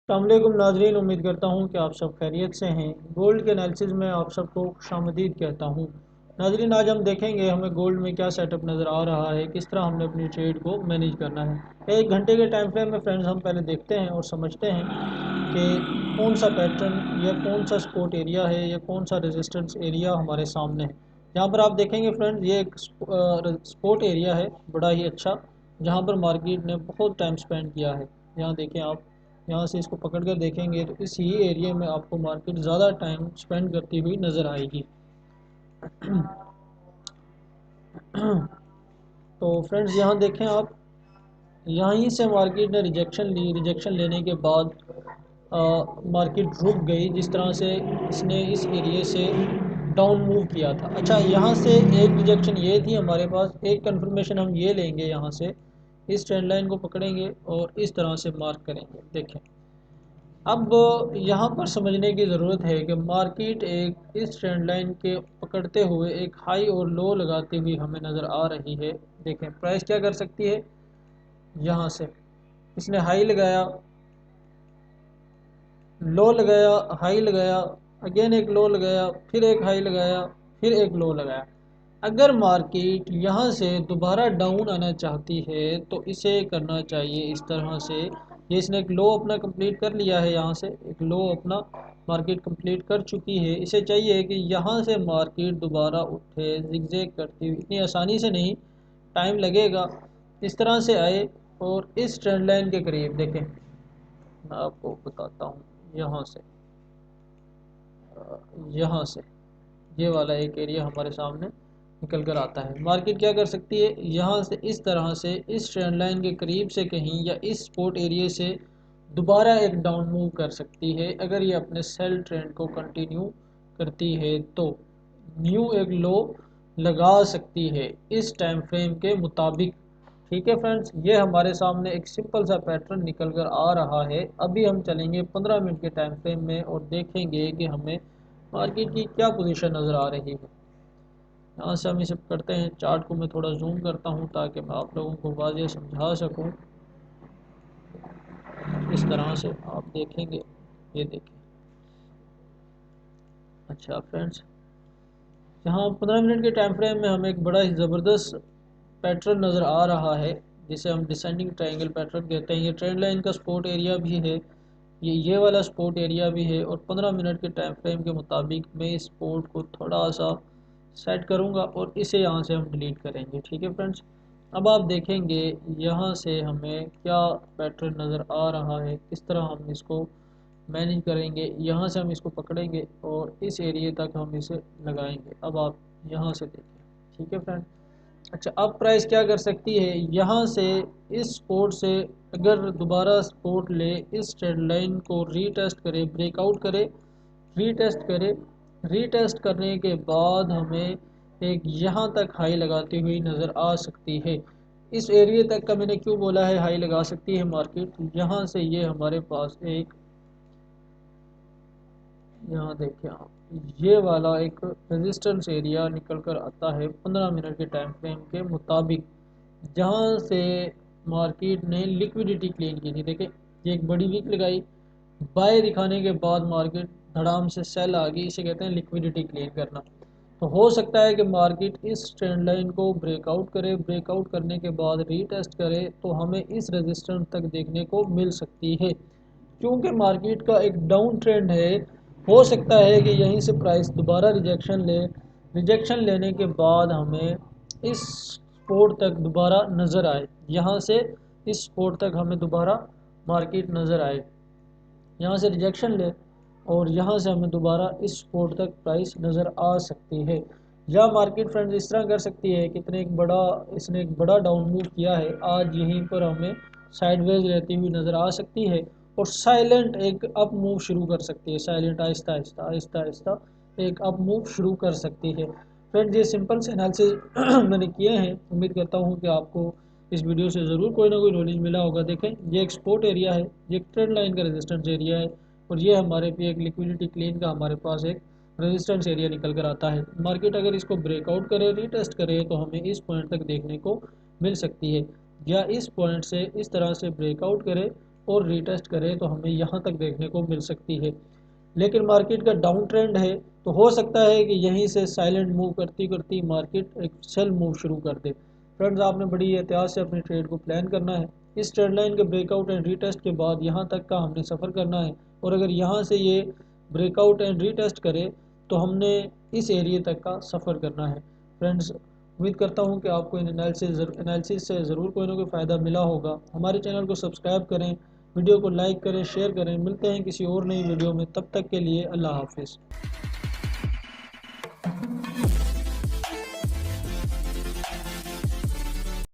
السلام علیکم ناظرین، امید کرتا ہوں کہ آپ سب خیریت سے ہیں۔ گولڈ کے انالیسز میں آپ سب کو خوشامدید کہتا ہوں۔ ناظرین، آج ہم دیکھیں گے ہمیں گولڈ میں کیا سیٹ اپ نظر آ رہا ہے، کس طرح ہم نے اپنی ٹریڈ کو مینیج کرنا ہے۔ ایک گھنٹے کے ٹائم فریم میں فرینڈز ہم پہلے دیکھتے ہیں اور سمجھتے ہیں کہ کون سا پیٹرن یا کون سا سپورٹ ایریا ہے یا کون سا ریزسٹنس ایریا ہمارے سامنے ہے۔ یہاں پر آپ دیکھیں گے فرینڈز، یہ ایک سپورٹ ایریا ہے بڑا ہی اچھا، جہاں پر مارکیٹ نے بہت ٹائم سپینڈ کیا ہے۔ یہاں دیکھیں آپ، یہاں سے اس کو پکڑ کر دیکھیں گے تو اس ہی ایریا میں آپ کو مارکیٹ زیادہ ٹائم سپینڈ کرتی ہوئی نظر آئے گی۔ تو فرینڈز یہاں دیکھیں آپ، یہیں سے مارکیٹ نے ریجیکشن لی، ریجیکشن لینے کے بعد مارکیٹ رک گئی، جس طرح سے اس نے اس ایریے سے ڈاؤن موو کیا تھا۔ اچھا، یہاں سے ایک ریجیکشن یہ تھی ہمارے پاس، ایک کنفرمیشن ہم یہ لیں گے، یہاں سے اس ٹرینڈ لائن کو پکڑیں گے اور اس طرح سے مارک کریں گے۔ دیکھیں اب یہاں پر سمجھنے کی ضرورت ہے کہ مارکیٹ ایک اس ٹرینڈ لائن کے پکڑتے ہوئے ایک ہائی اور لو لگاتی ہوئی ہمیں نظر آ رہی ہے۔ دیکھیں پرائس کیا کر سکتی ہے، یہاں سے اس نے ہائی لگایا، لو لگایا، ہائی لگایا، اگین ایک لو لگایا، پھر ایک ہائی لگایا، پھر ایک لو لگایا۔ اگر مارکیٹ یہاں سے دوبارہ ڈاؤن آنا چاہتی ہے تو اسے کرنا چاہیے اس طرح سے، یہ اس نے ایک لو اپنا کمپلیٹ کر لیا ہے، یہاں سے ایک لو اپنا مارکیٹ کمپلیٹ کر چکی ہے۔ اسے چاہیے کہ یہاں سے مارکیٹ دوبارہ اٹھے زگ زیگ کرتی ہوئی، اتنی آسانی سے نہیں، ٹائم لگے گا، اس طرح سے آئے اور اس ٹرینڈ لائن کے قریب دیکھیں، میں آپ کو بتاتا ہوں، یہاں سے یہ والا ایک ایریا ہمارے سامنے نکل کر آتا ہے۔ مارکیٹ کیا کر سکتی ہے، یہاں سے اس طرح سے اس ٹرینڈ لائن کے قریب سے کہیں یا اس سپورٹ ایریا سے دوبارہ ایک ڈاؤن موو کر سکتی ہے۔ اگر یہ اپنے سیل ٹرینڈ کو کنٹینیو کرتی ہے تو نیو ایک لو لگا سکتی ہے اس ٹائم فریم کے مطابق۔ ٹھیک ہے فرینڈز، یہ ہمارے سامنے ایک سمپل سا پیٹرن نکل کر آ رہا ہے۔ ابھی ہم چلیں گے 15 منٹ کے ٹائم فریم میں اور دیکھیں گے کہ ہمیں مارکیٹ کی کیا پوزیشن نظر آ رہی ہے۔ یہاں سے ہم اسے کرتے ہیں، چارٹ کو میں تھوڑا زوم کرتا ہوں تاکہ میں آپ لوگوں کو واضح سمجھا سکوں۔ اس طرح سے آپ دیکھیں گے، یہ دیکھیں۔ اچھا فرینڈز، یہاں 15 منٹ کے ٹائم فریم میں ہمیں ایک بڑا ہی زبردست پیٹرن نظر آ رہا ہے، جسے ہم ڈسینڈنگ ٹرائنگل پیٹرن کہتے ہیں۔ یہ ٹرینڈ لائن کا سپورٹ ایریا بھی ہے، یہ والا سپورٹ ایریا بھی ہے، اور 15 منٹ کے ٹائم فریم کے مطابق میں اس سپورٹ کو تھوڑا سا سیٹ کروں گا اور اسے یہاں سے ہم ڈیلیٹ کریں گے۔ ٹھیک ہے فرینڈز، اب آپ دیکھیں گے یہاں سے ہمیں کیا پیٹرن نظر آ رہا ہے، کس طرح ہم اس کو مینیج کریں گے۔ یہاں سے ہم اس کو پکڑیں گے اور اس ایریے تک ہم اسے لگائیں گے۔ اب آپ یہاں سے دیکھیں، ٹھیک ہے فرینڈ۔ اچھا، اب پرائس کیا کر سکتی ہے، یہاں سے اس سپورٹ سے اگر دوبارہ سپورٹ لے، اس ٹرینڈ لائن کو ری ٹیسٹ کرے، بریک آؤٹ کرے، ری ٹیسٹ کرے، ری ٹیسٹ کرنے کے بعد ہمیں ایک یہاں تک ہائی لگاتی ہوئی نظر آ سکتی ہے۔ اس ایریے تک کا میں نے کیوں بولا ہے ہائی لگا سکتی ہے مارکیٹ، یہاں سے یہ ہمارے پاس ایک، یہاں دیکھیں آپ، یہ والا ایک ریزسٹنس ایریا نکل کر آتا ہے 15 منٹ کے ٹائم فریم کے مطابق، جہاں سے مارکیٹ نے لیکویڈیٹی کلین کی تھی۔ دیکھیں یہ ایک بڑی ویک لگائی، بائی دکھانے کے بعد مارکیٹ دھڑام سے سیل آ گئی، اسے کہتے ہیں لیکویڈیٹی کلین کرنا۔ تو ہو سکتا ہے کہ مارکیٹ اس ٹرینڈ لائن کو بریک آؤٹ کرے، بریک آؤٹ کرنے کے بعد ری ٹیسٹ کرے تو ہمیں اس ریزسٹنس تک دیکھنے کو مل سکتی ہے۔ کیونکہ مارکیٹ کا ایک ڈاؤن ٹرینڈ ہے، ہو سکتا ہے کہ یہیں سے پرائس دوبارہ ریجیکشن لے، ریجیکشن لینے کے بعد ہمیں اس سپورٹ تک دوبارہ نظر آئے، یہاں سے اس سپورٹ تک ہمیں دوبارہ مارکیٹ نظر آئے، یہاں سے ریجیکشن لے اور یہاں سے ہمیں دوبارہ اس سپورٹ تک پرائس نظر آ سکتی ہے۔ یا مارکیٹ فرینڈز اس طرح کر سکتی ہے کہ اس نے ایک بڑا ڈاؤن موو کیا ہے، آج یہیں پر ہمیں سائیڈ ویز رہتی ہوئی نظر آ سکتی ہے اور سائلنٹ ایک اپ موو شروع کر سکتی ہے، سائلنٹ آہستہ آہستہ آہستہ آہستہ ایک اپ موو شروع کر سکتی ہے۔ فرینڈز یہ سمپل سے انالیسز میں نے کیے ہیں، امید کرتا ہوں کہ آپ کو اس ویڈیو سے ضرور کوئی نہ کوئی نالج ملا ہوگا۔ دیکھیں یہ ایک سپورٹ ایریا ہے، یہ ایک ٹرینڈ لائن کا ریزسٹنس ایریا ہے، اور یہ ہمارے پہ ایک لیکویڈیٹی کلین کا ہمارے پاس ایک ریزسٹنس ایریا نکل کر آتا ہے۔ مارکیٹ اگر اس کو بریک آؤٹ کرے، ری ٹیسٹ کرے تو ہمیں اس پوائنٹ تک دیکھنے کو مل سکتی ہے، یا اس پوائنٹ سے اس طرح سے بریک آؤٹ کرے اور ری ٹیسٹ کرے تو ہمیں یہاں تک دیکھنے کو مل سکتی ہے، لیکن مارکیٹ کا ڈاؤن ٹرینڈ ہے تو ہو سکتا ہے کہ یہیں سے سائلنٹ موو کرتی کرتی مارکیٹ ایک سیل موو شروع کر دے۔ فرینڈز آپ نے بڑی احتیاط سے اپنی ٹریڈ کو پلان کرنا ہے، اس ٹریڈ لائن کے break out and retest کے بعد یہاں تک کا ہم نے سفر کرنا ہے، اور اگر یہاں سے یہ break out and retest کرے تو ہم نے اس ایریے تک کا سفر کرنا ہے۔ فرینڈز امید کرتا ہوں کہ آپ کو ان انالیسس سے ضرور کوئی نہ کوئی فائدہ ملا ہوگا۔ ہمارے چینل کو سبسکرائب کریں، ویڈیو کو لائک کریں، شیئر کریں۔ ملتے ہیں کسی اور نئی ویڈیو میں، تب تک کے لیے اللہ حافظ۔